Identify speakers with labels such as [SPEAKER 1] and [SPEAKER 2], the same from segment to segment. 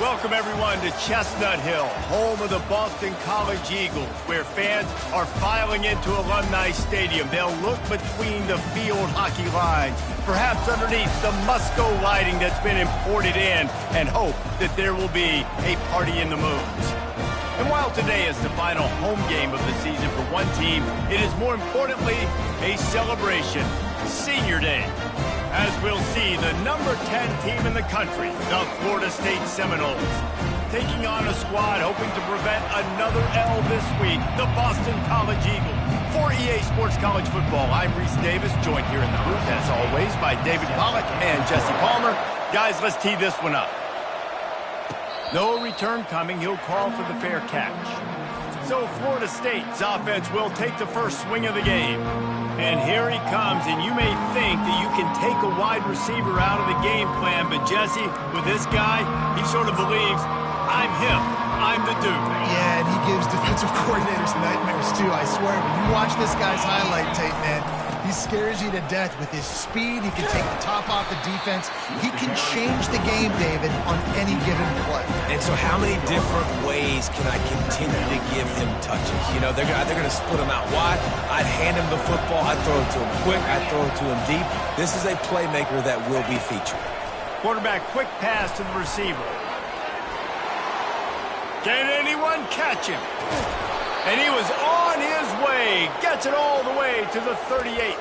[SPEAKER 1] Welcome, everyone, to Chestnut Hill, home of the Boston College Eagles, where fans are filing into Alumni Stadium. They'll look between the field hockey lines, perhaps underneath the Musco lighting that's been imported in, and hope that there will be a party in the moons. And while today is the final home game of the season for one team, it is more importantly a celebration, Senior Day. As we'll see, the number 10 team in the country, the Florida State Seminoles, taking on a squad hoping to prevent another L this week, the Boston College Eagles. For EA Sports College Football, I'm Reese Davis, joined here in the booth, as always, by David Pollack and Jesse Palmer. Guys, let's tee this one up. No return coming. He'll call for the fair catch. So Florida State's offense will take the first swing of the game. And here he comes, and you may think that you can take a wide receiver out of the game plan, but Jesse, with this guy, he sort of believes, I'm him, I'm the dude.
[SPEAKER 2] Yeah, and he gives defensive coordinators nightmares too, I swear. When you watch this guy's highlight tape, man, he scares you to death with his speed. He can take the top off the defense. He can change the game, David, on any given play.
[SPEAKER 3] And so how many different ways can I continue to give him touches? You know, they're going to split him out wide. I'd hand him the football. I'd throw it to him quick. I'd throw it to him deep. This is a playmaker that will be featured.
[SPEAKER 1] Quarterback, quick pass to the receiver. Can anyone catch him? And he was on his way. Gets it all the way to the 38.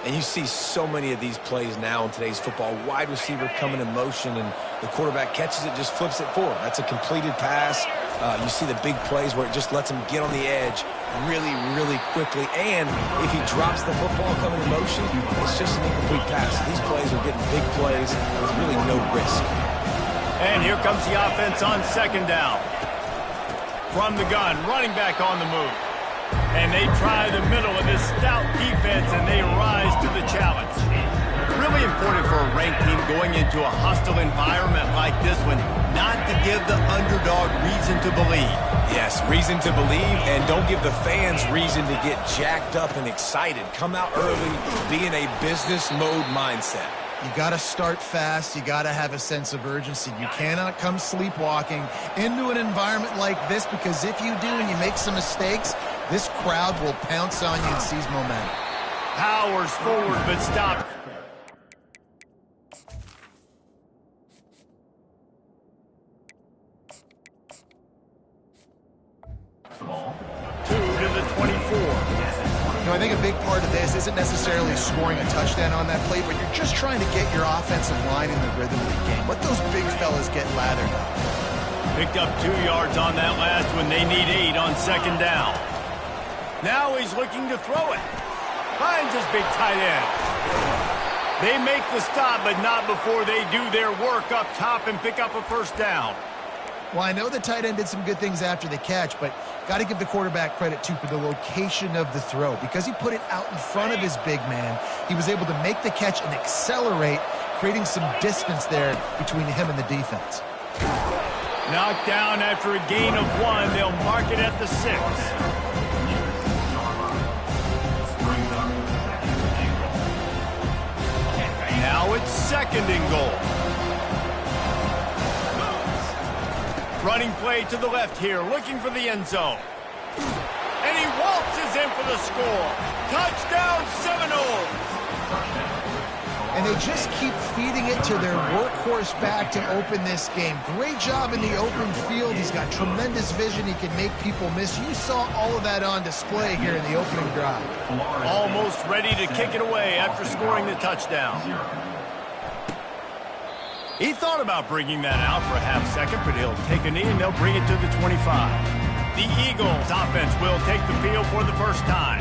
[SPEAKER 3] And you see so many of these plays now in today's football. Wide receiver coming in motion, and the quarterback catches it, just flips it forward. That's a completed pass. You see the big plays where it just lets him get on the edge really, really quickly. And if he drops the football coming in motion, it's just an incomplete pass. These plays are getting big plays with really no risk.
[SPEAKER 1] And here comes the offense on second down. From the gun, running back on the move. And they try the middle of this stout defense, and they rise to the challenge. Really important for a ranked team going into a hostile environment like this one, not to give the underdog reason to believe.
[SPEAKER 3] Yes, reason to believe, and don't give the fans reason to get jacked up and excited. Come out early, be in a business mode mindset.
[SPEAKER 2] You got to start fast. You got to have a sense of urgency. You cannot come sleepwalking into an environment like this, because if you do and you make some mistakes, this crowd will pounce on you and seize momentum.
[SPEAKER 1] Powers forward, but stop. Two to the 24.
[SPEAKER 2] You know, I think a big part of this isn't necessarily scoring a touchdown on that play, but you're just trying to get your offensive line in the rhythm of the game. Let those big fellas get lathered up.
[SPEAKER 1] Picked up 2 yards on that last one. They need 8 on second down. Now he's looking to throw it. Finds his big tight end. They make the stop, but not before they do their work up top and pick up a first down.
[SPEAKER 2] Well, I know the tight end did some good things after the catch, but got to give the quarterback credit, too, for the location of the throw. Because he put it out in front of his big man, he was able to make the catch and accelerate, creating some distance there between him and the defense.
[SPEAKER 1] Knocked down after a gain of 1. They'll mark it at the 6. Now it's second and goal. Running play to the left here, looking for the end zone. And he waltzes in for the score. Touchdown, Seminoles!
[SPEAKER 2] And they just keep feeding it to their workhorse back to open this game. Great job in the open field. He's got tremendous vision. He can make people miss. You saw all of that on display here in the opening drive.
[SPEAKER 1] Almost ready to kick it away after scoring the touchdown. He thought about bringing that out for a half second, but he'll take a knee and they'll bring it to the 25. The Eagles offense will take the field for the first time.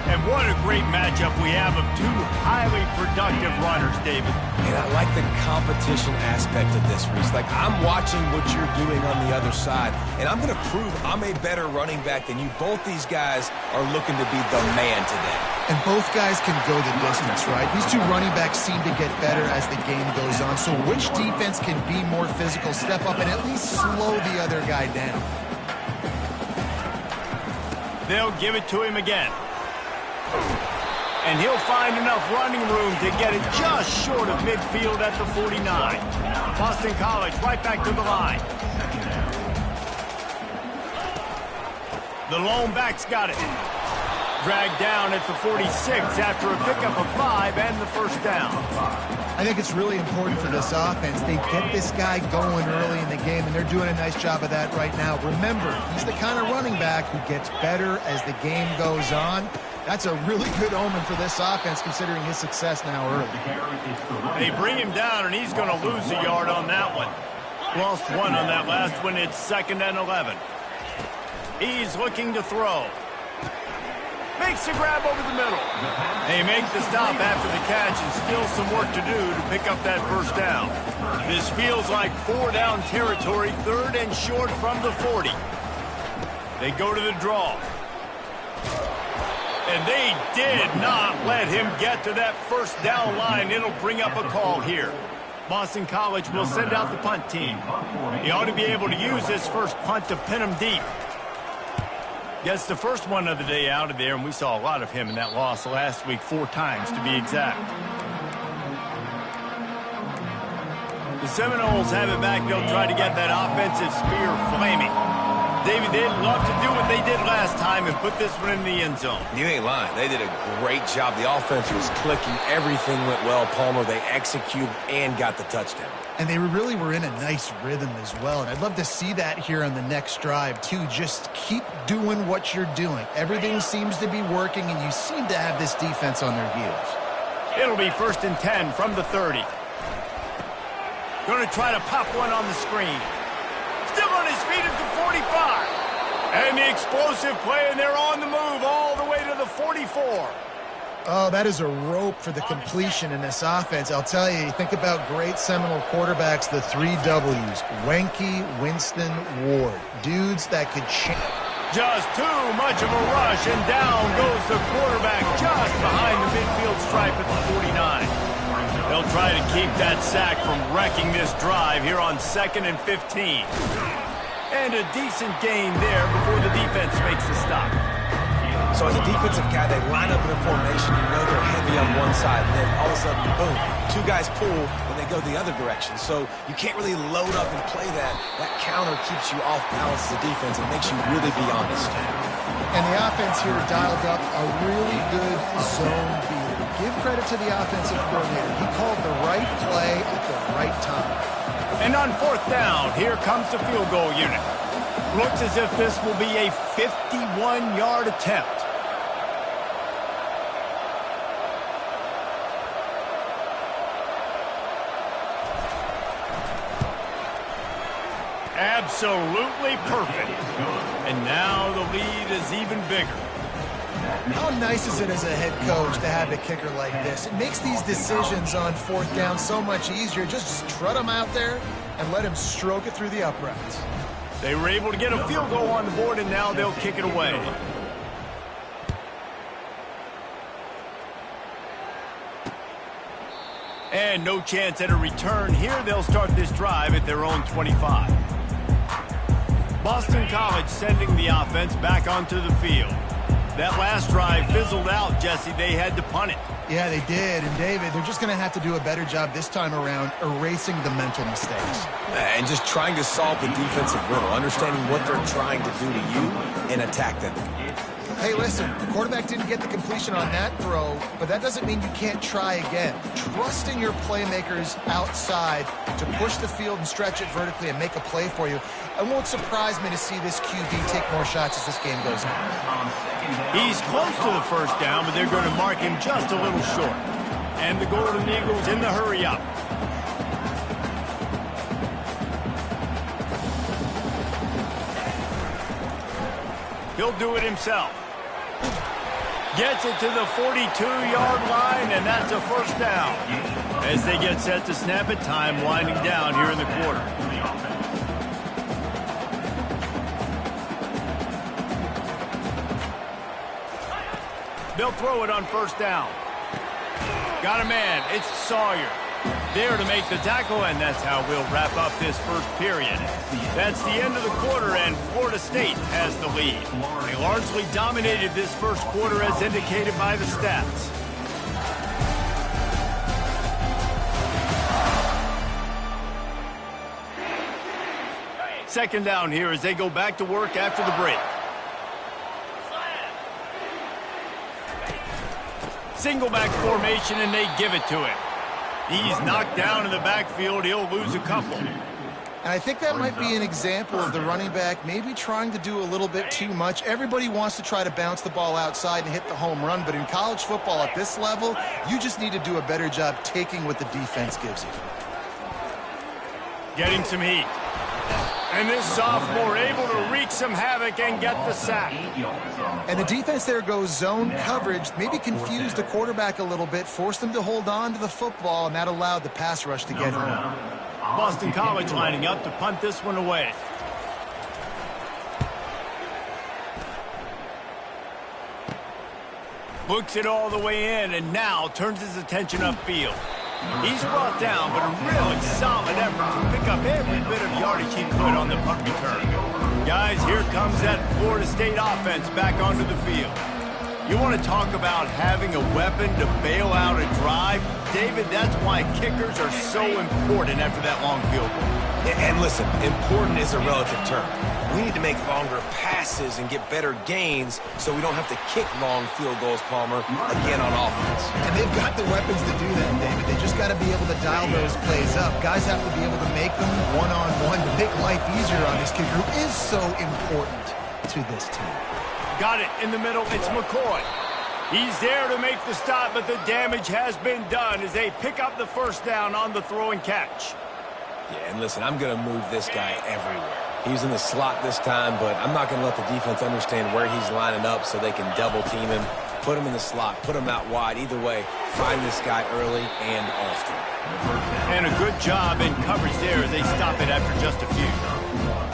[SPEAKER 1] And what a great matchup we have of 2 highly productive runners, David.
[SPEAKER 3] And I like the competition aspect of this, Reese. Like, I'm watching what you're doing on the other side, and I'm going to prove I'm a better running back than you. Both these guys are looking to be the man today.
[SPEAKER 2] And both guys can go the distance, right? These 2 running backs seem to get better as the game goes on. So which defense can be more physical, step up, and at least slow the other guy down?
[SPEAKER 1] They'll give it to him again. And he'll find enough running room to get it just short of midfield at the 49. Boston College right back to the line. The lone back's got it. Dragged down at the 46 after a pickup of 5 and the first down.
[SPEAKER 2] I think it's really important for this offense. They get this guy going early in the game, and they're doing a nice job of that right now. Remember, he's the kind of running back who gets better as the game goes on. That's a really good omen for this offense, considering his success now early.
[SPEAKER 1] They bring him down, and he's going to lose a yard on that one. Lost 1 on that last one. It's 2nd and 11. He's looking to throw. Makes the grab over the middle. They make the stop after the catch, and still some work to do to pick up that first down. This feels like 4-down territory, 3rd and short from the 40. They go to the draw. And they did not let him get to that first down line. It'll bring up a call here. Boston College will send out the punt team. He ought to be able to use this first punt to pin him deep. Gets the first one of the day out of there, and we saw a lot of him in that loss last week, 4 times to be exact. The Seminoles have it back. They'll try to get that offensive spear flaming. David, they'd love to do what they did last time and put this one in the end zone.
[SPEAKER 3] You ain't lying. They did a great job. The offense was clicking. Everything went well, Palmer. They executed and got the touchdown.
[SPEAKER 2] And they really were in a nice rhythm as well. And I'd love to see that here on the next drive, too. Just keep doing what you're doing. Everything seems to be working, and you seem to have this defense on their heels.
[SPEAKER 1] It'll be 1st and 10 from the 30. Going to try to pop one on the screen. Still on his feet at the 45. And the explosive play, and they're on the move all the way to the 44.
[SPEAKER 2] Oh, that is a rope for the completion in this offense. I'll tell you, think about great Seminole quarterbacks, the 3 W's. Wenke, Winston, Ward. Dudes that could change.
[SPEAKER 1] Just too much of a rush, and down goes the quarterback just behind the midfield stripe at the 49. They'll try to keep that sack from wrecking this drive here on 2nd and 15. And a decent gain there before the defense makes the stop.
[SPEAKER 3] So as a defensive guy, they line up in a formation. You know they're heavy on one side. And then all of a sudden, boom, 2 guys pull, and they go the other direction. So you can't really load up and play that. That counter keeps you off balance as a defense. It makes you really be honest.
[SPEAKER 2] And the offense here dialed up a really good zone beat. Give credit to the offensive coordinator. He called the right play at the right time.
[SPEAKER 1] And on 4th down, here comes the field goal unit. Looks as if this will be a 51-yard attempt. Absolutely perfect. And now the lead is even bigger.
[SPEAKER 2] How nice is it as a head coach to have a kicker like this? It makes these decisions on 4th down so much easier. Just strut him out there and let him stroke it through the uprights.
[SPEAKER 1] They were able to get a field goal on the board, and now they'll kick it away. And no chance at a return here. They'll start this drive at their own 25. Boston College sending the offense back onto the field. That last drive fizzled out, Jesse. They had to punt it.
[SPEAKER 2] Yeah, they did. And, David, they're just going to have to do a better job this time around erasing the mental mistakes.
[SPEAKER 3] And just trying to solve the defensive riddle, understanding what they're trying to do to you and attack them.
[SPEAKER 2] Hey, listen, the quarterback didn't get the completion on that throw, but that doesn't mean you can't try again. Trust in your playmakers outside to push the field and stretch it vertically and make a play for you. It won't surprise me to see this QB take more shots as this game goes on.
[SPEAKER 1] He's close to the first down, but they're going to mark him just a little short. And the Golden Eagles in the hurry-up. He'll do it himself. Gets it to the 42-yard line, and that's a first down. As they get set to snap it, time winding down here in the quarter. They'll throw it on first down. Got a man. It's Sawyer. There to make the tackle, and that's how we'll wrap up this first period. That's the end of the quarter, and Florida State has the lead. They largely dominated this first quarter as indicated by the stats. second down here as they go back to work after the break. Single back formation, and they give it to him. He's knocked down in the backfield. He'll lose a couple.
[SPEAKER 2] And I think that might be an example of the running back maybe trying to do a little bit too much. Everybody wants to try to bounce the ball outside and hit the home run, but in college football at this level, you just need to do a better job taking what the defense gives you.
[SPEAKER 1] Getting some heat. And this sophomore able to wreak some havoc and get the sack.
[SPEAKER 2] And the defense there goes zone coverage, maybe confused the quarterback a little bit, forced him to hold on to the football, and that allowed the pass rush to get home.
[SPEAKER 1] Boston College lining up to punt this one away. Looks it all the way in, and now turns his attention upfield. He's brought down, but a really solid effort to pick up every bit of yardage he could on the punt return. Guys, here comes that Florida State offense back onto the field. You want to talk about having a weapon to bail out a drive? David, that's why kickers are so important after that long field goal.
[SPEAKER 3] And listen, important is a relative term. We need to make longer passes and get better gains so we don't have to kick long field goals, Palmer, again on offense.
[SPEAKER 2] And they've got the weapons to do that, David. They just got to be able to dial those plays up. Guys have to be able to make them one-on-one to make life easier on this kicker, who is so important to this team.
[SPEAKER 1] Got it in the middle. It's McCoy. He's there to make the stop, but the damage has been done as they pick up the first down on the throw and catch.
[SPEAKER 3] Yeah, and listen, I'm going to move this guy everywhere. He's in the slot this time, but I'm not going to let the defense understand where he's lining up so they can double team him, put him in the slot, put him out wide. Either way, find this guy early and often.
[SPEAKER 1] And a good job in coverage there as they stop it after just a few.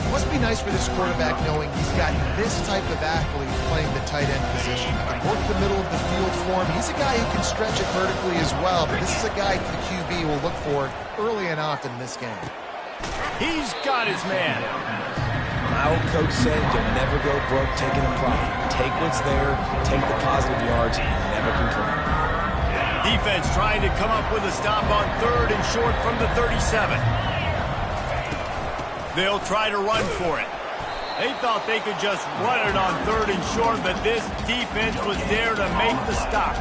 [SPEAKER 2] It must be nice for this quarterback knowing he's got this type of athlete playing the tight end position. He can work the middle of the field for him. He's a guy who can stretch it vertically as well, but this is a guy the QB will look for early and often in this game.
[SPEAKER 1] He's got his man.
[SPEAKER 3] My old coach said you'll never go broke taking a profit. Take what's there, take the positive yards, and never complain.
[SPEAKER 1] Defense trying to come up with a stop on third and short from the 37. They'll try to run for it. They thought they could just run it on third and short, but this defense was there to make the stop.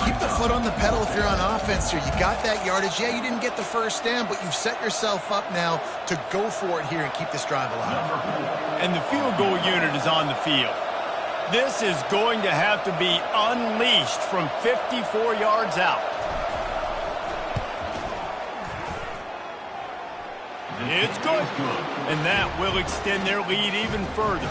[SPEAKER 2] Keep the foot on the pedal if you're on offense here. You got that yardage. Yeah, you didn't get the first down, but you've set yourself up now to go for it here and keep this drive alive.
[SPEAKER 1] And the field goal unit is on the field. This is going to have to be unleashed from 54 yards out. It's good. And that will extend their lead even further.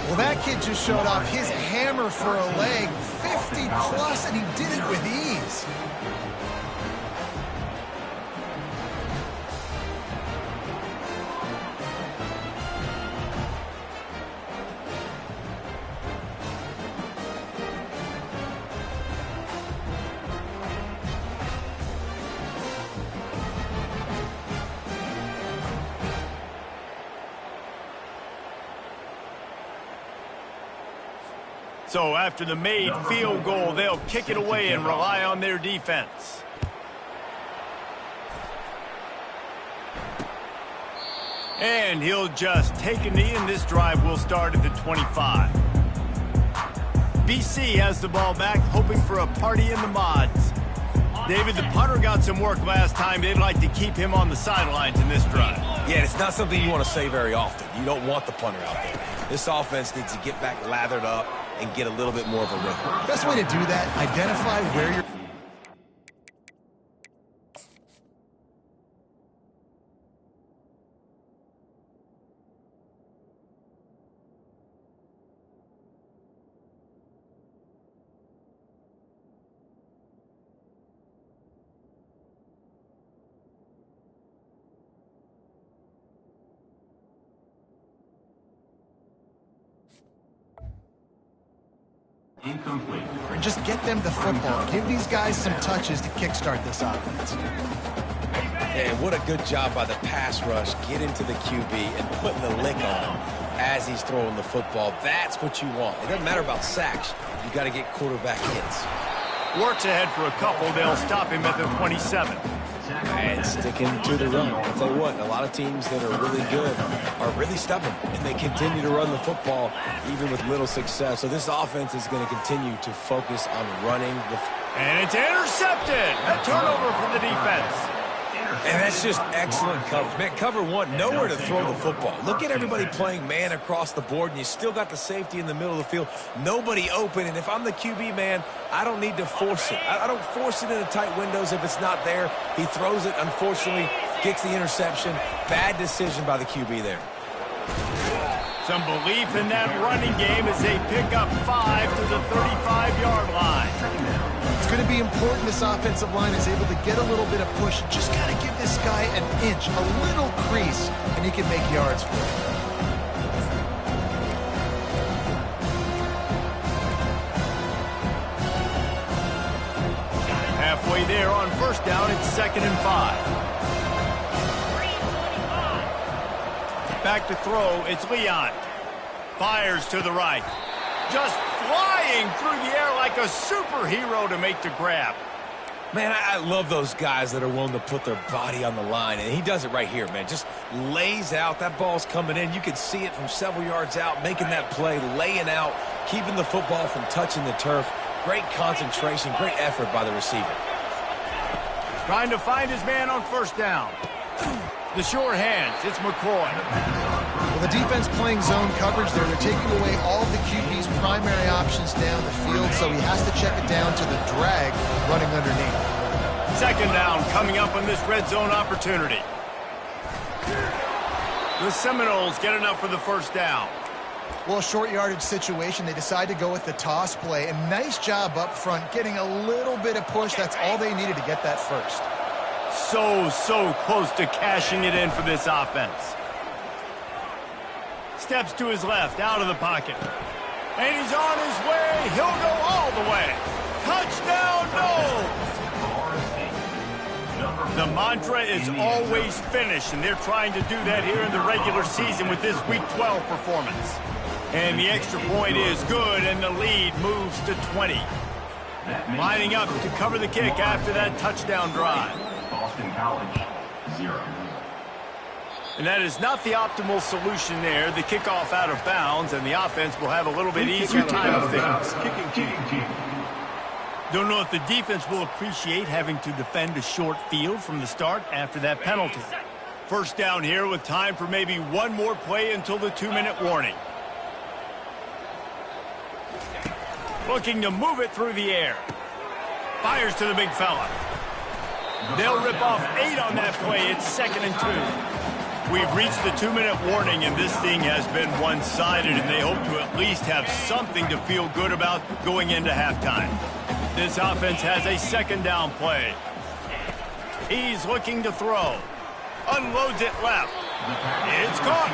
[SPEAKER 2] Well, that kid just showed off his hammer for a leg, 50-plus, and he did it with ease.
[SPEAKER 1] So after the made field goal, they'll kick it away and rely on their defense. And he'll just take a knee, and this drive will start at the 25. BC has the ball back, hoping for a party in the mods. David, the punter got some work last time. They'd like to keep him on the sidelines in this drive.
[SPEAKER 3] Yeah, it's not something you want to say very often. You don't want the punter out there. This offense needs to get back lathered up and get a little bit more of a rhythm.
[SPEAKER 2] Best way to do that, identify where you're...
[SPEAKER 4] Incomplete.
[SPEAKER 2] And just get them the football. Give these guys some touches to kickstart this offense.
[SPEAKER 3] And what a good job by the pass rush. Get into the QB and putting the lick on him as he's throwing the football. That's what you want. It doesn't matter about sacks. You got to get quarterback hits.
[SPEAKER 1] Works ahead for a couple. They'll stop him at the 27.
[SPEAKER 3] And sticking to the run. I'll tell you what, a lot of teams that are really good are really stubborn, and they continue to run the football even with little success. So this offense is going to continue to focus on running the
[SPEAKER 1] and it's intercepted. A turnover for the defense.
[SPEAKER 3] And that's just excellent coverage. Man, cover one, nowhere to throw the football. Look at everybody playing man across the board, and you still got the safety in the middle of the field. Nobody open, and if I'm the QB, man, I don't need to force it. I don't force it into tight windows if it's not there. He throws it, unfortunately, gets the interception. Bad decision by the QB there.
[SPEAKER 1] Some belief in that running game as they pick up 5 to the 35-yard line.
[SPEAKER 2] It's going to be important this offensive line is able to get a little bit of push. Just got to give this guy an inch, a little crease, and he can make yards for it.
[SPEAKER 1] Halfway there on first down, it's 2nd and 5. Back to throw, it's Leon. Fires to the right. Just flying through the air like a superhero to make the grab.
[SPEAKER 3] Man, I love those guys that are willing to put their body on the line, and he does it right here, man. Just lays out. That ball's coming in. You can see it from several yards out, making that play, laying out, keeping the football from touching the turf. Great concentration, great effort by the receiver.
[SPEAKER 1] Trying to find his man on first down. The short hands, it's McCoy.
[SPEAKER 2] Well, the defense playing zone coverage there. They're taking away all of the QB's primary options down the field, so he has to check it down to the drag running underneath.
[SPEAKER 1] 2nd down coming up on this red zone opportunity. The Seminoles get enough for the first down.
[SPEAKER 2] Well, short yardage situation, they decide to go with the toss play. And nice job up front, getting a little bit of push. That's all they needed to get that first.
[SPEAKER 1] So close to cashing it in for this offense. Steps to his left, out of the pocket. And he's on his way. He'll go all the way. Touchdown, no! The mantra is always finish, and they're trying to do that here in the regular season with this Week 12 performance. And the extra point is good, and the lead moves to 20. Lining up to cover the kick after that touchdown drive.
[SPEAKER 4] Boston College, 0.
[SPEAKER 1] And that is not the optimal solution there. The kickoff out of bounds, and the offense will have a little bit easier time of things. Don't know if the defense will appreciate having to defend a short field from the start after that penalty. First down here with time for maybe one more play until the 2-minute warning. Looking to move it through the air. Fires to the big fella. They'll rip off 8 on that play. It's 2nd and 2. We've reached the 2-minute warning, and this thing has been one-sided, and they hope to at least have something to feel good about going into halftime. This offense has a 2nd down play. He's looking to throw. Unloads it left. It's caught.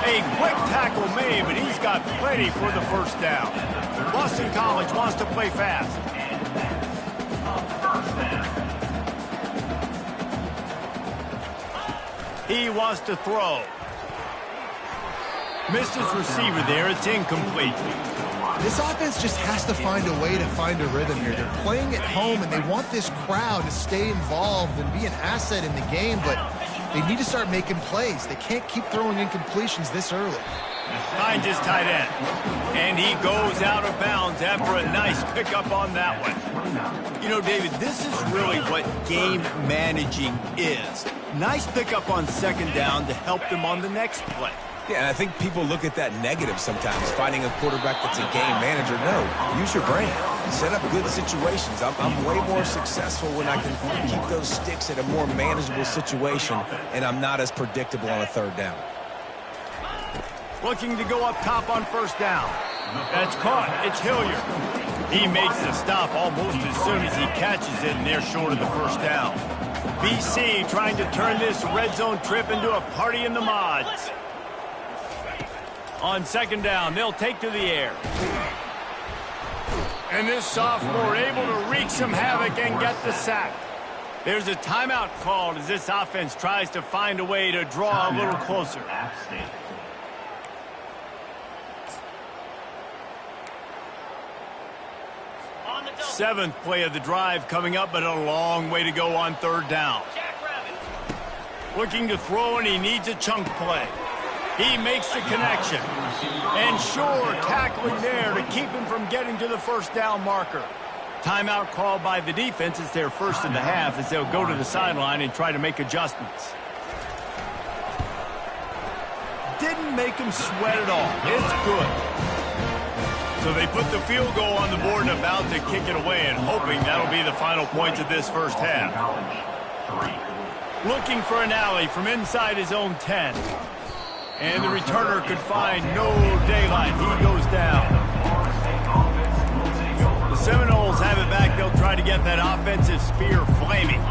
[SPEAKER 1] A quick tackle made, but he's got plenty for the first down. Boston College wants to play fast. He wants to throw. Missed his receiver there. It's incomplete.
[SPEAKER 2] This offense just has to find a way to find a rhythm here. They're playing at home, and they want this crowd to stay involved and be an asset in the game, but they need to start making plays. They can't keep throwing incompletions this early.
[SPEAKER 1] Finds his tight end. And he goes out of bounds after a nice pickup on that one. You know, David, this is really what game managing is. Nice pickup on 2nd down to help them on the next play.
[SPEAKER 3] Yeah, and I think people look at that negative sometimes, finding a quarterback that's a game manager. No, use your brain. Set up good situations. I'm way more successful when I can keep those sticks at a more manageable situation, and I'm not as predictable on a 3rd down.
[SPEAKER 1] Looking to go up top on first down. That's caught. It's Hilliard. He makes the stop almost as soon as he catches it, and they're short of the first down. BC trying to turn this red zone trip into a party in the mods. On 2nd down, they'll take to the air. And this sophomore able to wreak some havoc and get the sack. There's a timeout called as this offense tries to find a way to draw a little closer. 7th play of the drive coming up, but a long way to go on 3rd down. Looking to throw, and he needs a chunk play. He makes the connection. And sure, tackling there to keep him from getting to the 1st down marker. Timeout called by the defense. It's their 1st of the half as they'll go to the sideline and try to make adjustments. Didn't make him sweat at all. It's good. So they put the field goal on the board and about to kick it away, and hoping that'll be the final points of this 1st half. Looking for an alley from inside his own 10. And the returner could find no daylight. He goes down. The Seminoles have it back. They'll try to get that offensive spear flaming.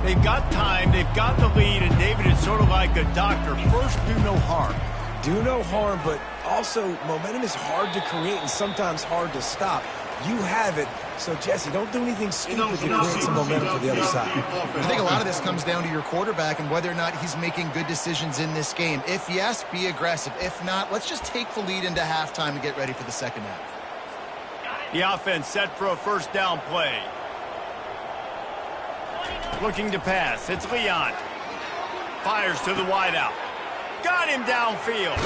[SPEAKER 1] They've got time. They've got the lead. And David is sort of like a doctor. First, do no harm.
[SPEAKER 3] Do no harm, but also momentum is hard to create and sometimes hard to stop. You have it. So, Jesse, don't do anything stupid to create some momentum for the other side.
[SPEAKER 2] I think a lot of this comes down to your quarterback and whether or not he's making good decisions in this game. If yes, be aggressive. If not, let's just take the lead into halftime and get ready for the 2nd half.
[SPEAKER 1] The offense set for a 1st down play. Looking to pass. It's Leon. Fires to the wideout. Got him downfield.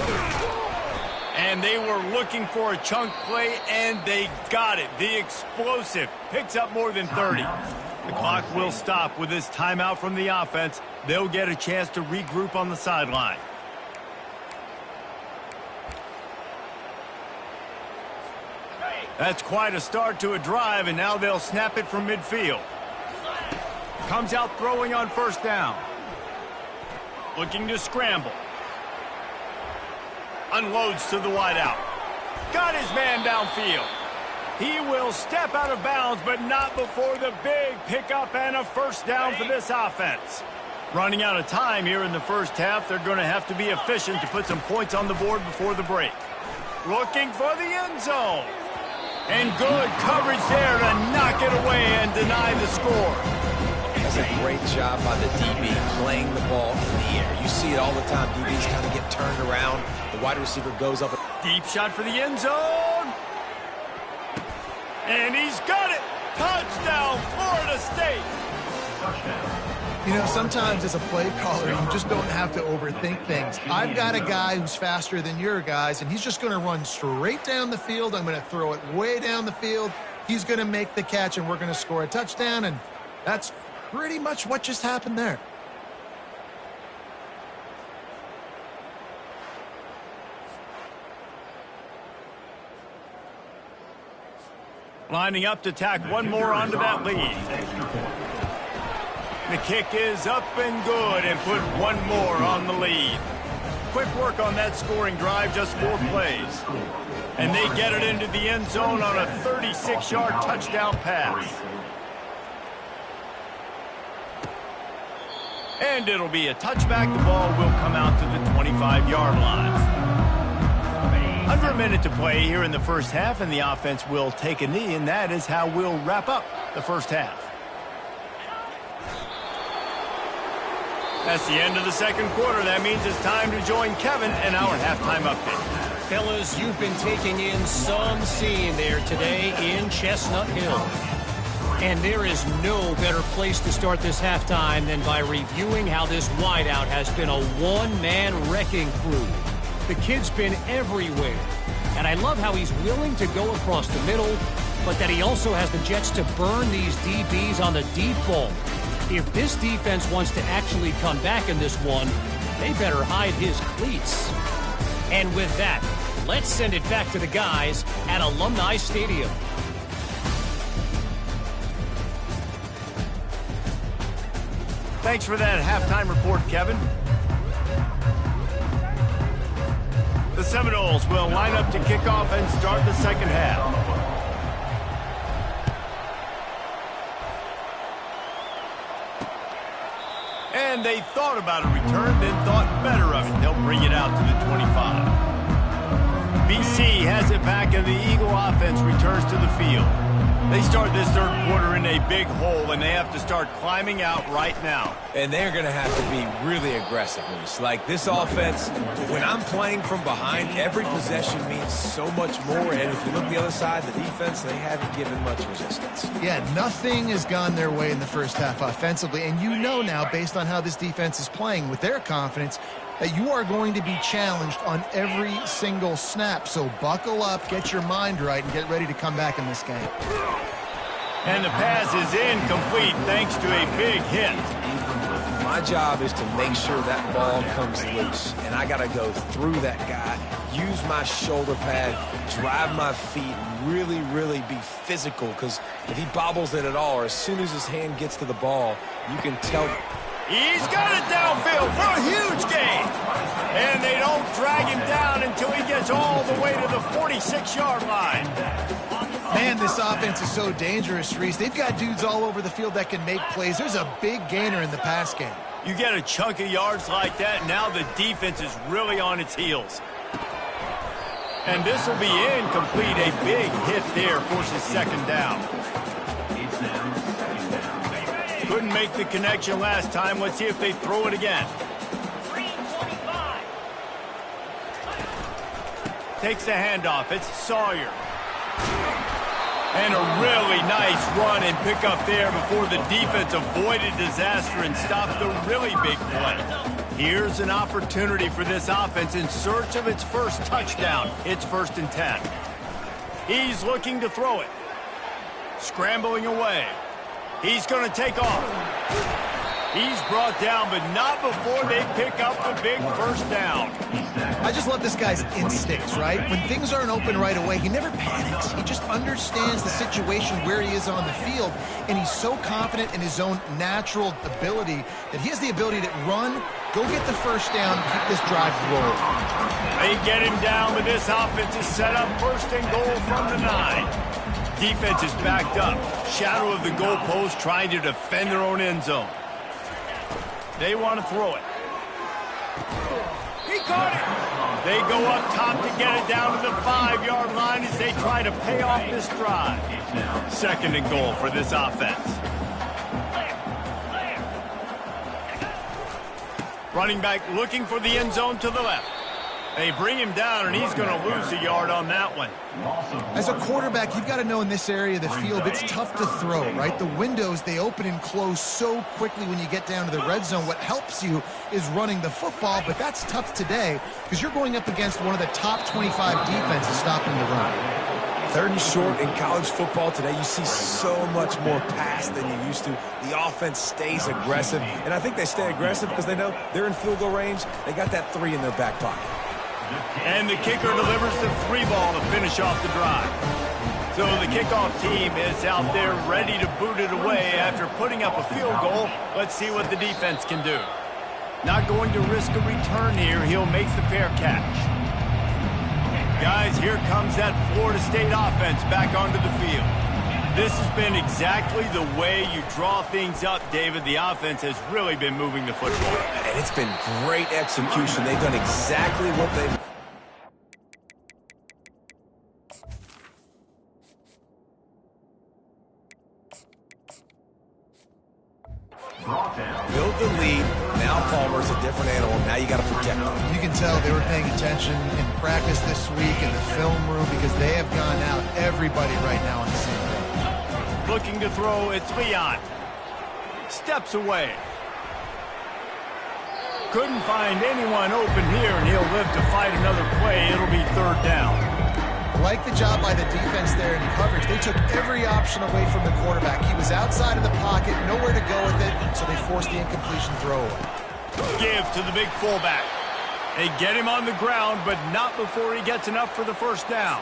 [SPEAKER 1] And they were looking for a chunk play, and they got it. The explosive picks up more than 30. The clock will stop with this timeout from the offense. They'll get a chance to regroup on the sideline. That's quite a start to a drive, and now they'll snap it from midfield. Comes out throwing on 1st down. Looking to scramble. Unloads to the wideout. Got his man downfield. He will step out of bounds, but not before the big pickup and a 1st down for this offense. Running out of time here in the 1st half. They're going to have to be efficient to put some points on the board before the break. Looking for the end zone. And good coverage there to knock it away and deny the score.
[SPEAKER 3] That's a great job by the DB playing the ball in the air. You see it all the time. DBs kind of get turned around. The wide receiver goes up.
[SPEAKER 1] Deep shot for the end zone. And he's got it. Touchdown, Florida State.
[SPEAKER 2] You know, sometimes as a play caller, you just don't have to overthink things. I've got a guy who's faster than your guys, and he's just going to run straight down the field. I'm going to throw it way down the field. He's going to make the catch, and we're going to score a touchdown, and that's pretty much what just happened there.
[SPEAKER 1] Lining up to tack one more onto that lead. The kick is up and good and put one more on the lead. Quick work on that scoring drive, just 4 plays. And they get it into the end zone on a 36-yard touchdown pass. And it'll be a touchback. The ball will come out to the 25-yard line. Under a minute to play here in the 1st half, and the offense will take a knee, and that is how we'll wrap up the 1st half. That's the end of the 2nd quarter. That means it's time to join Kevin and our halftime update.
[SPEAKER 5] Fellas, you've been taking in some scene there today in Chestnut Hill. And there is no better place to start this halftime than by reviewing how this wideout has been a one-man wrecking crew. The kid's been everywhere. And I love how he's willing to go across the middle, but that he also has the jets to burn these DBs on the deep ball. If this defense wants to actually come back in this one, they better hide his cleats. And with that, let's send it back to the guys at Alumni Stadium.
[SPEAKER 1] Thanks for that halftime report, Kevin. The Seminoles will line up to kick off and start the 2nd half. And they thought about a return, then thought better of it. They'll bring it out to the 25. BC has it back, and the Eagle offense returns to the field. They start this third quarter in a big hole, and they have to start climbing out right now.
[SPEAKER 3] And they're going to have to be really aggressive, Luis. Like this offense, when I'm playing from behind, every possession means so much more. And if you look the other side, the defense, they haven't given much resistance.
[SPEAKER 2] Yeah, nothing has gone their way in the first half offensively. And you know now, based on how this defense is playing with their confidence, that you are going to be challenged on every single snap. So buckle up, get your mind right, and get ready to come back in this game.
[SPEAKER 1] And the pass is incomplete thanks to a big hit.
[SPEAKER 3] My job is to make sure that ball comes loose, and I got to go through that guy, use my shoulder pad, drive my feet, really, really be physical, because if he bobbles it at all, or as soon as his hand gets to the ball, you can tell.
[SPEAKER 1] He's got it downfield for a huge gain. And they don't drag him down until he gets all the way to the 46-yard line.
[SPEAKER 2] Man, this offense is so dangerous, Reese. They've got dudes all over the field that can make plays. There's a big gainer in the pass game.
[SPEAKER 1] You get a chunk of yards like that, now the defense is really on its heels. And this will be incomplete. A big hit there forces second down. Couldn't make the connection last time. Let's see if they throw it again. Takes the handoff. It's Sawyer. And a really nice run and pick up there before the defense avoided disaster and stopped the really big play. Here's an opportunity for this offense in search of its first touchdown. It's 1st and 10. He's looking to throw it. Scrambling away. He's going to take off. He's brought down, but not before they pick up the big first down.
[SPEAKER 2] I just love this guy's instincts, right? When things aren't open right away, he never panics. He just understands the situation where he is on the field, and he's so confident in his own natural ability that he has the ability to run, go get the first down, keep this drive rolling.
[SPEAKER 1] They get him down, but this offense is set up 1st and goal from the 9. Defense is backed up. Shadow of the goalpost trying to defend their own end zone. They want to throw it. He caught it. They go up top to get it down to the 5-yard line as they try to pay off this drive. 2nd and goal for this offense. Running back looking for the end zone to the left. They bring him down, and he's going to lose a yard on that one.
[SPEAKER 2] As a quarterback, you've got to know in this area of the field, it's tough to throw, right? The windows, they open and close so quickly when you get down to the red zone. What helps you is running the football, but that's tough today because you're going up against one of the top 25 defenses stopping the run.
[SPEAKER 3] 3rd and short in college football today, you see so much more pass than you used to. The offense stays aggressive, and I think they stay aggressive because they know they're in field goal range. They got that 3 in their back pocket.
[SPEAKER 1] And the kicker delivers the 3 ball to finish off the drive. So the kickoff team is out there ready to boot it away after putting up a field goal. Let's see what the defense can do. Not going to risk a return here. He'll make the fair catch. Guys, here comes that Florida State offense back onto the field. This has been exactly the way you draw things up, David. The offense has really been moving the football.
[SPEAKER 3] And it's been great execution. They've done exactly what they've... Build the lead. Now Palmer's a different animal. Now you got to protect him.
[SPEAKER 2] You can tell they were paying attention in practice this week in the film room because they have gone out, everybody right now on the same page.
[SPEAKER 1] Looking to throw, it's Leon. Steps away. Couldn't find anyone open here, and he'll live to fight another play. It'll be 3rd down.
[SPEAKER 2] Like the job by the defense there in coverage. They took every option away from the quarterback. He was outside of the pocket, nowhere to go with it, so they forced the incompletion throw away.
[SPEAKER 1] Give to the big fullback. They get him on the ground, but not before he gets enough for the first down.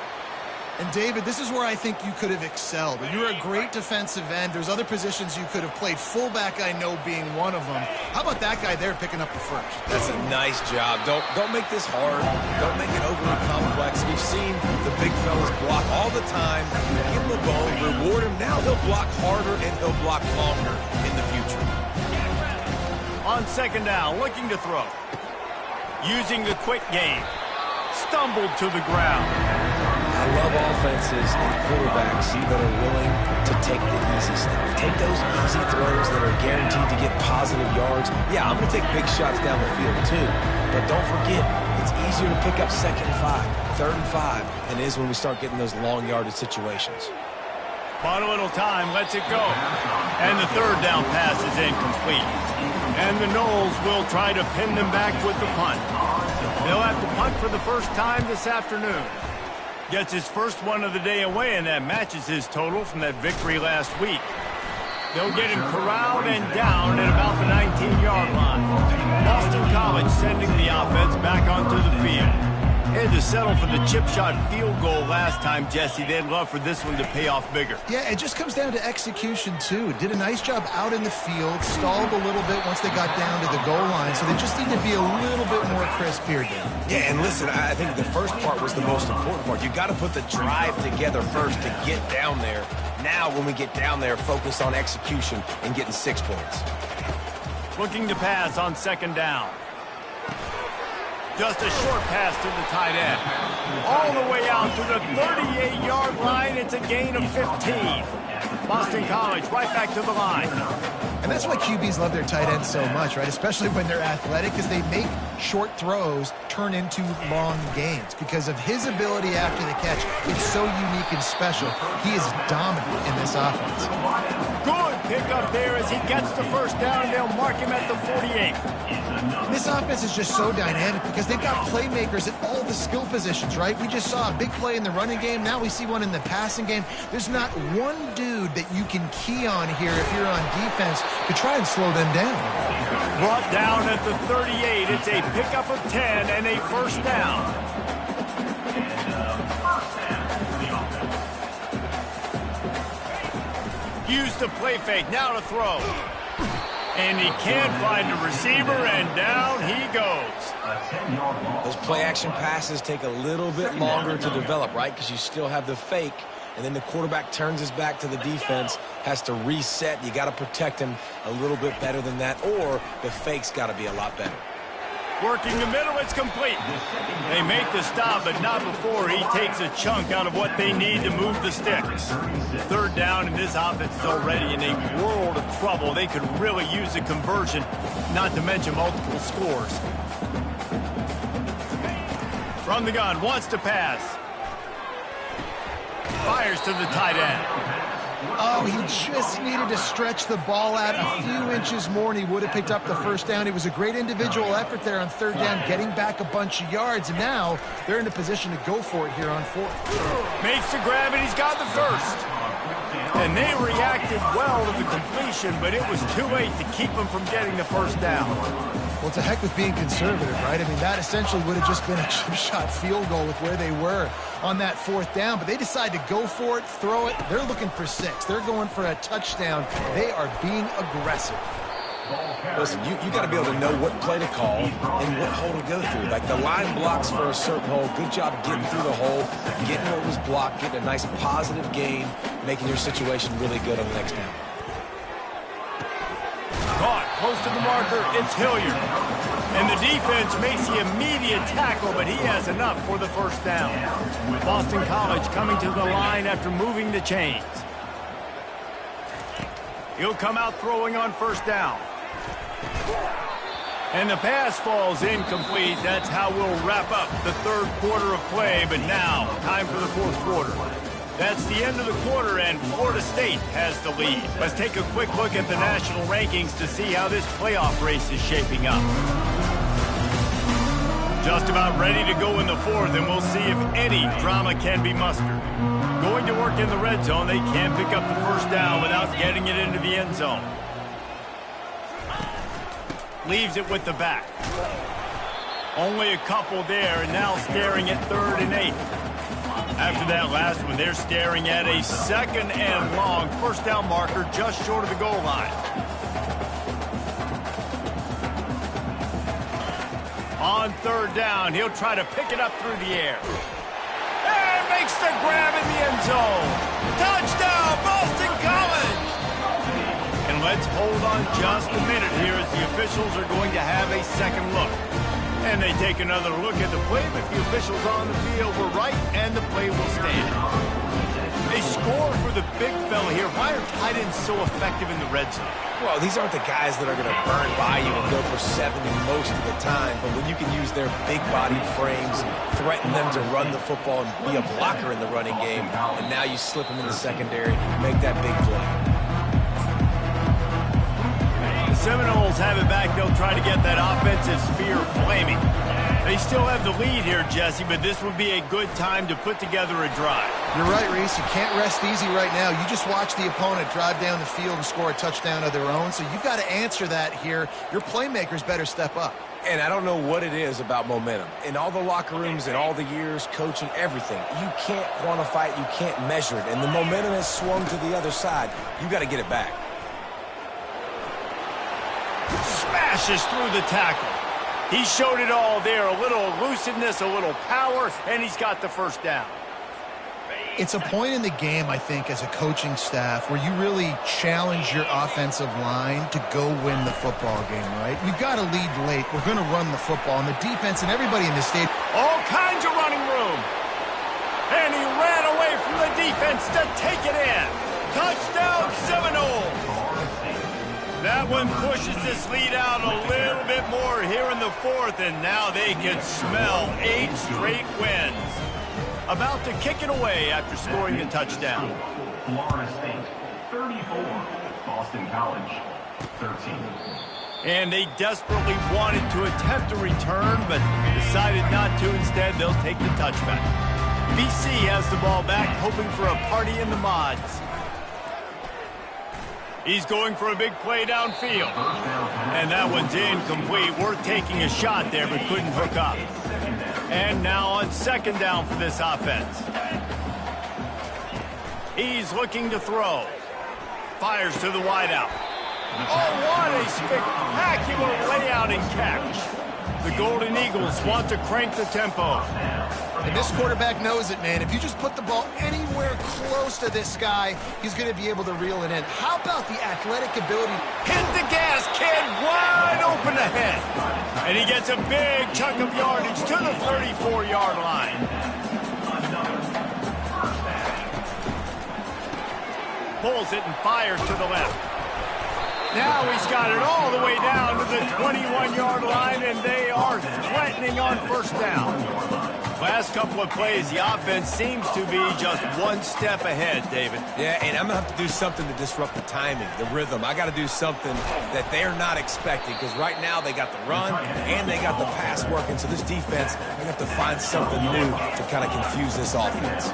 [SPEAKER 2] And, David, this is where I think you could have excelled. You're a great defensive end. There's other positions you could have played. Fullback, I know, being one of them. How about that guy there picking up the first?
[SPEAKER 3] That's a nice job. Don't make this hard. Don't make it overly complex. We've seen the big fellas block all the time. Give him a bone, reward him. Now he'll block harder and he'll block longer in the future.
[SPEAKER 1] On 2nd down, looking to throw. Using the quick game. Stumbled to the ground.
[SPEAKER 3] love offenses and quarterbacks that are willing to take the easy stuff. Take those easy throws that are guaranteed to get positive yards. Yeah, I'm going to take big shots down the field too. But don't forget, it's easier to pick up 2nd and 5, 3rd and 5 than it is when we start getting those long yardage situations.
[SPEAKER 1] Bought a little time, lets it go. And the 3rd down pass is incomplete. And the Noles will try to pin them back with the punt. They'll have to punt for the first time this afternoon. Gets his first one of the day away, and that matches his total from that victory last week. They'll get him corralled and down at about the 19-yard line. Boston College sending the offense back onto the field. Had to settle for the chip shot field goal last time, Jesse. They'd love for this one to pay off bigger.
[SPEAKER 2] Yeah, it just comes down to execution, too. Did a nice job out in the field, stalled a little bit once they got down to the goal line, so they just need to be a little bit more crisp here, Dan.
[SPEAKER 3] Yeah, and listen, I think the first part was the most important part. You got to put the drive together first to get down there. Now, when we get down there, focus on execution and getting 6 points.
[SPEAKER 1] Looking to pass on 2nd down. Just a short pass to the tight end. All the way out to the 38-yard line. It's a gain of 15. Boston College right back to the line.
[SPEAKER 2] And that's why QBs love their tight ends so much, right? Especially when they're athletic, because they make short throws turn into long gains. Because of his ability after the catch, it's so unique and special. He is dominant in this offense.
[SPEAKER 1] Good pickup there as he gets the first down, and they'll mark him at the 48.
[SPEAKER 2] This offense is just so dynamic because they've got playmakers at all the skill positions, right? We just saw a big play in the running game. Now we see one in the passing game. There's not one dude that you can key on here if you're on defense to try and slow them down.
[SPEAKER 1] Brought down at the 38. It's a pickup of 10 and a first down. Used the play fake. Now to throw. And he can't find a receiver, and down he goes.
[SPEAKER 3] Those play-action passes take a little bit longer to develop, right? Because you still have the fake, and then the quarterback turns his back to the defense, has to reset. You got to protect him a little bit better than that, or the fake's got to be a lot better.
[SPEAKER 1] Working the middle, it's complete. They make the stop, but not before he takes a chunk out of what they need to move the sticks. 3rd down, and this offense is already in a world of trouble. They could really use a conversion, not to mention multiple scores. From the gun, wants to pass. Fires to the tight end.
[SPEAKER 2] Oh, he just needed to stretch the ball out a few inches more, and he would have picked up the first down. It was a great individual effort there on 3rd down, getting back a bunch of yards, and now they're in a position to go for it here on 4th.
[SPEAKER 1] Makes the grab, and he's got the first. And they reacted well to the completion, but it was too late to keep them from getting the first down.
[SPEAKER 2] Well, to heck with being conservative, right? I mean, that essentially would have just been a chip shot field goal with where they were on that 4th down, but they decide to go for it, throw it. They're looking for 6. They're going for a touchdown. They are being aggressive.
[SPEAKER 3] Listen, you got to be able to know what play to call and what hole to go through. Like the line blocks for a certain hole. Good job getting through the hole, getting what was blocked, getting a nice positive gain, making your situation really good on the next down.
[SPEAKER 1] Caught, close to the marker, it's Hilliard. And the defense makes the immediate tackle, but he has enough for the first down. Boston College coming to the line after moving the chains. He'll come out throwing on 1st down. And the pass falls incomplete. That's how we'll wrap up the 3rd quarter of play, but now time for the 4th quarter. That's the end of the quarter, and Florida State has the lead. Let's take a quick look at the national rankings to see how this playoff race is shaping up. Just about ready to go in the 4th, and we'll see if any drama can be mustered. Going to work in the red zone, they can't pick up the first down without getting it into the end zone. Leaves it with the back. Only a couple there, and now staring at 3rd and 8. After that last one, they're staring at a 2nd and long. First down marker just short of the goal line. On 3rd down, he'll try to pick it up through the air. And makes the grab in the end zone. Touchdown, Boston College! And let's hold on just a minute here as the officials are going to have a second look. And they take another look at the play, but the officials on the field were right, and the play will stand. They score for the big fella here. Why are tight ends so effective in the red zone?
[SPEAKER 3] Well, these aren't the guys that are going to burn by you and go for 70 most of the time, but when you can use their big-bodied frames, threaten them to run the football and be a blocker in the running game, and now you slip them in the secondary, make that big play.
[SPEAKER 1] The Seminoles have it back. They'll try to get that offensive spear flaming. They still have the lead here, Jesse, but this would be a good time to put together a drive.
[SPEAKER 2] You're right, Reese. You can't rest easy right now. You just watch the opponent drive down the field and score a touchdown of their own, so you've got to answer that here. Your playmakers better step up.
[SPEAKER 3] And I don't know what it is about momentum. In all the locker rooms, in all the years, coaching, everything, you can't quantify it, you can't measure it, and the momentum has swung to the other side. You got to get it back.
[SPEAKER 1] Smashes through the tackle. He showed it all there, a little elusiveness, a little power, and he's got the first down.
[SPEAKER 2] It's a point in the game, I think, as a coaching staff where you really challenge your offensive line to go win the football game, right? We've got to lead late. We're going to run the football, and the defense and everybody in this state.
[SPEAKER 1] All kinds of running room. And he ran away from the defense to take it in. Touchdown, Seminoles. That one pushes this lead out a little bit more here in the fourth, and now they can smell 8 straight wins. About to kick it away after scoring the touchdown.
[SPEAKER 4] Florida State, 34. Boston College, 13.
[SPEAKER 1] And they desperately wanted to attempt a return, but decided not to. Instead, they'll take the touchback. BC has the ball back, hoping for a party in the mods. He's going for a big play downfield. And that one's incomplete. Worth taking a shot there, but couldn't hook up. And now on second down for this offense. He's looking to throw. Fires to the wideout. Oh, what a spectacular layout and catch. The Golden Eagles want to crank the tempo.
[SPEAKER 2] And this quarterback knows it, man. If you just put the ball anywhere close to this guy, he's going to be able to reel it in. How about the athletic ability?
[SPEAKER 1] Hit the gas, kid, wide open ahead. And he gets a big chunk of yardage to the 34-yard line. Pulls it and fires to the left. Now he's got it all the way down to the 21-yard line, and they are threatening on first down. Last couple of plays, the offense seems to be just one step ahead, David.
[SPEAKER 3] Yeah, and I'm going to have to do something to disrupt the timing, the rhythm. I got to do something that they're not expecting, because right now they got the run and they got the pass working. So this defense, they have to find something new to kind of confuse this offense.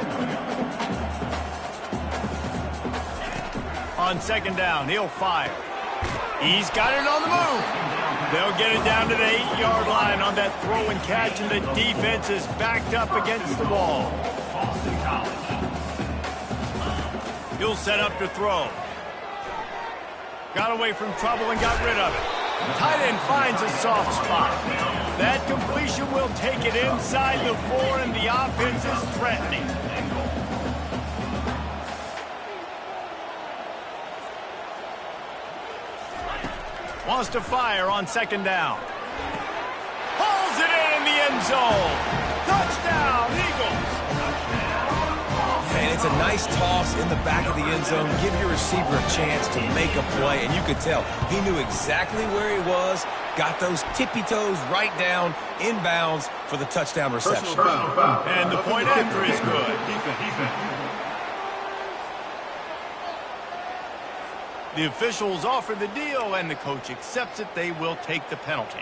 [SPEAKER 1] On second down, he'll fire. He's got it on the move. They'll get it down to the 8-yard line on that throw and catch, and the defense is backed up against the wall. He'll set up to throw. Got away from trouble and got rid of it. Tight end finds a soft spot. That completion will take it inside the 4, and the offense is threatening. Wants to fire on second down. Pulls it in the end zone. Touchdown, Eagles.
[SPEAKER 3] And it's a nice toss in the back of the end zone. Give your receiver a chance to make a play, and you could tell he knew exactly where he was, got those tippy toes right down, inbounds for the touchdown reception.
[SPEAKER 1] And the point after is good. The officials offer the deal, and the coach accepts it. They will take the penalty.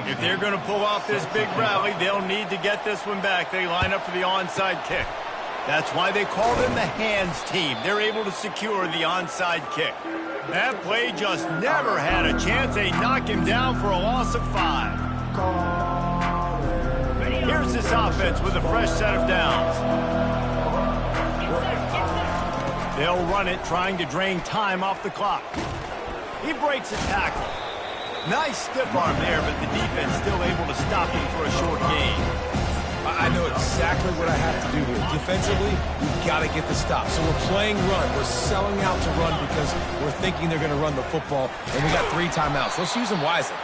[SPEAKER 1] If they're going to pull off this big rally, they'll need to get this one back. They line up for the onside kick. That's why they call them the hands team. They're able to secure the onside kick. That play just never had a chance. They knock him down for a loss of 5. Here's this offense with a fresh set of downs. They'll run it, trying to drain time off the clock. He breaks a tackle. Nice stiff arm there, but the defense still able to stop him for a short gain.
[SPEAKER 3] I know exactly what I have to do here. Defensively, we've got to get the stop. So we're playing run. We're selling out to run because we're thinking they're going to run the football, and we got 3 timeouts. Let's use them wisely.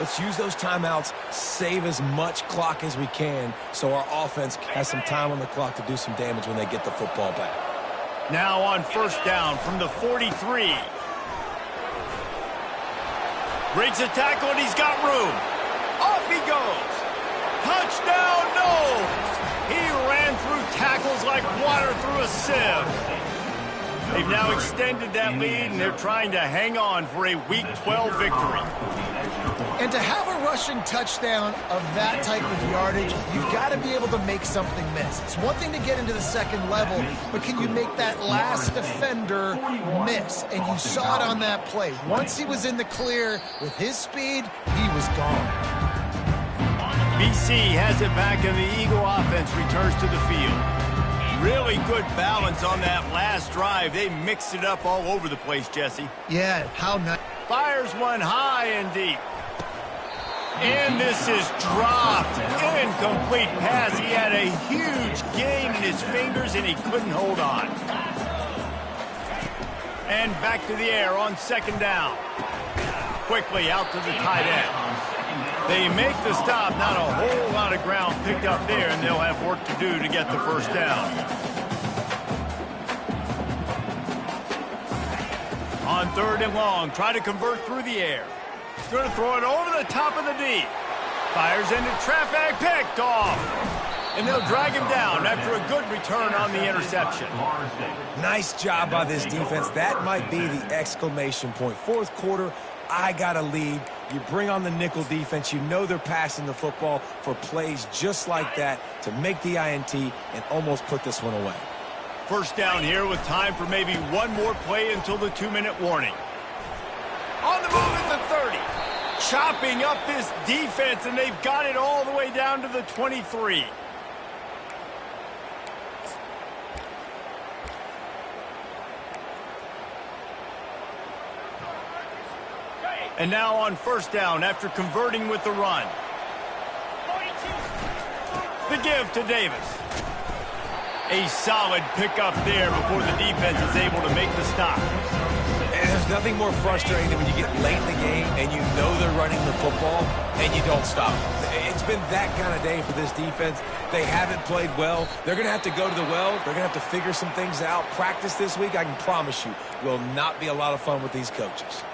[SPEAKER 3] Let's use those timeouts, save as much clock as we can so our offense has some time on the clock to do some damage when they get the football back.
[SPEAKER 1] Now on first down from the 43. Breaks a tackle, and he's got room. Off he goes. Touchdown, no! He ran through tackles like water through a sieve. They've now extended that lead, and they're trying to hang on for a Week 12 victory.
[SPEAKER 2] And to have a rushing touchdown of that type of yardage, you've got to be able to make something miss. It's one thing to get into the second level, but can you make that last defender miss? And you saw it on that play. Once he was in the clear with his speed, he was gone.
[SPEAKER 1] BC has it back, and the Eagle offense returns to the field. Really good balance on that last drive. They mixed it up all over the place, Jesse.
[SPEAKER 2] Yeah, how nice.
[SPEAKER 1] Fires one high and deep. And this is dropped. Incomplete pass. He had a huge gain in his fingers, and he couldn't hold on. And back to the air on second down. Quickly out to the tight end. They make the stop. Not a whole lot of ground picked up there, and they'll have work to do to get the first down. On third and long, try to convert through the air. He's going to throw it over the top of the D. Fires into traffic, picked off. And they'll drag him down after a good return on the interception.
[SPEAKER 3] Nice job by this defense. That might be the exclamation point. Fourth quarter, I got a lead. You bring on the nickel defense. You know they're passing the football for plays just like that to make the INT and almost put this one away.
[SPEAKER 1] First down here with time for maybe one more play until the 2-minute warning. On the move at the 30. Chopping up this defense, and they've got it all the way down to the 23. And now on first down after converting with the run. The give to Davis. A solid pickup there before the defense is able to make the stop.
[SPEAKER 3] And there's nothing more frustrating than when you get late in the game and you know they're running the football and you don't stop them. It's been that kind of day for this defense. They haven't played well. They're going to have to go to the well. They're going to have to figure some things out. Practice this week, I can promise you, will not be a lot of fun with these coaches.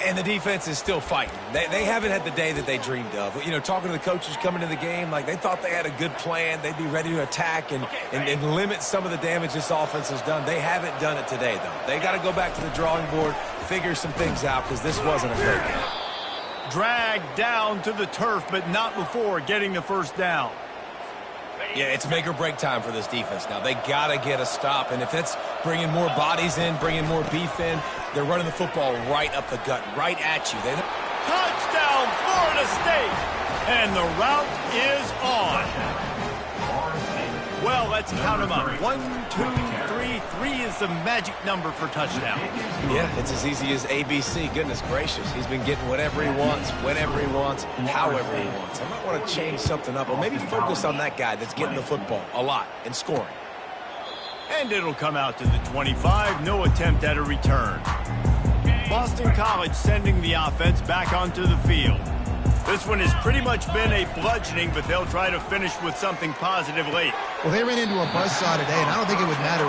[SPEAKER 3] And the defense is still fighting. They haven't had the day that they dreamed of. You know, talking to the coaches coming to the game, like they thought they had a good plan. They'd be ready to attack and limit some of the damage this offense has done. They haven't done it today, though. They got to go back to the drawing board, figure some things out, because this wasn't a great game.
[SPEAKER 1] Dragged down to the turf, but not before getting the first down.
[SPEAKER 3] Yeah, it's make or break time for this defense now. They got to get a stop, and if it's bringing more bodies in, bringing more beef in, they're running the football right up the gut, right at you.
[SPEAKER 1] Touchdown, Florida State! And the route is on. Well, let's count them up. 1, 2, 3. 3 is the magic number for touchdown.
[SPEAKER 3] Yeah, it's as easy as ABC. Goodness gracious. He's been getting whatever he wants, whenever he wants, however he wants. I might want to change something up or maybe focus on that guy that's getting the football a lot and scoring.
[SPEAKER 1] And it'll come out to the 25. No attempt at a return. Boston College sending the offense back onto the field. This one has pretty much been a bludgeoning, but they'll try to finish with something positive late.
[SPEAKER 2] Well, they ran into a buzzsaw today, and I don't think it would matter.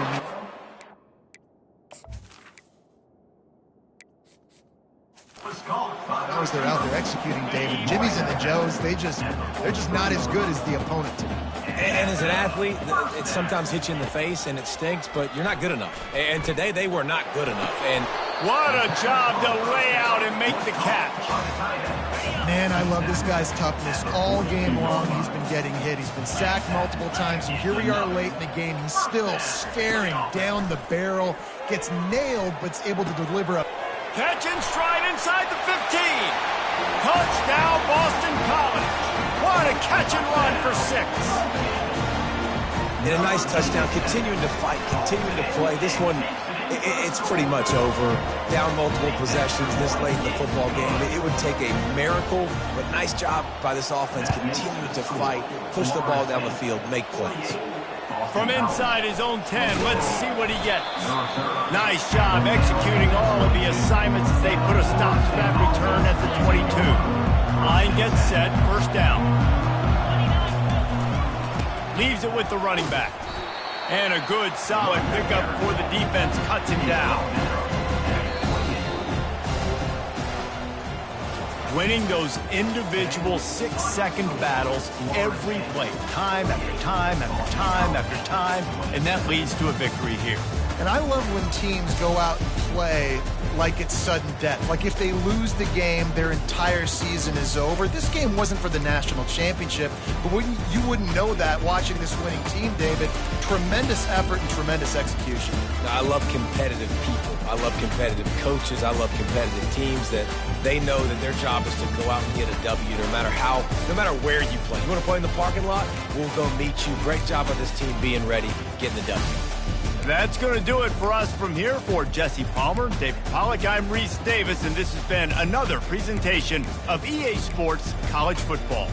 [SPEAKER 2] As they're out there executing, David. Jimmy's and the Joes, they're just not as good as the opponent today.
[SPEAKER 3] And as an athlete, it sometimes hits you in the face and it stinks, but you're not good enough. And today they were not good enough. And
[SPEAKER 1] what a job to lay out and make the catch.
[SPEAKER 2] Man, I love this guy's toughness. All game long, he's been getting hit. He's been sacked multiple times, and here we are late in the game. He's still staring down the barrel, gets nailed, but's able to deliver a
[SPEAKER 1] catch and stride inside the 15. Touchdown, Boston College. What a catch and run for 6.
[SPEAKER 3] And a nice touchdown, continuing to fight, continuing to play. This one, It's pretty much over. Down multiple possessions this late in the football game. It would take a miracle, but nice job by this offense. Continue to fight, push the ball down the field, make plays.
[SPEAKER 1] From inside his own 10, let's see what he gets. Nice job executing all of the assignments as they put a stop to that return at the 22. Line gets set, first down. Leaves it with the running back. And a good, solid pickup before the defense cuts him down. Winning those individual 6-second battles every play, time after time after time after time, and that leads to a victory here.
[SPEAKER 2] And I love when teams go out and play like it's sudden death. Like if they lose the game, their entire season is over. This game wasn't for the national championship, but you wouldn't know that watching this winning team, David. Tremendous effort and tremendous execution.
[SPEAKER 3] I love competitive people. I love competitive coaches. I love competitive teams that they know that their job is to go out and get a W no matter where you play. You want to play in the parking lot? We'll go meet you. Great job by this team being ready, getting the W.
[SPEAKER 1] That's going to do it for us from here. For Jesse Palmer, David Pollack, I'm Reese Davis, and this has been another presentation of EA Sports College Football.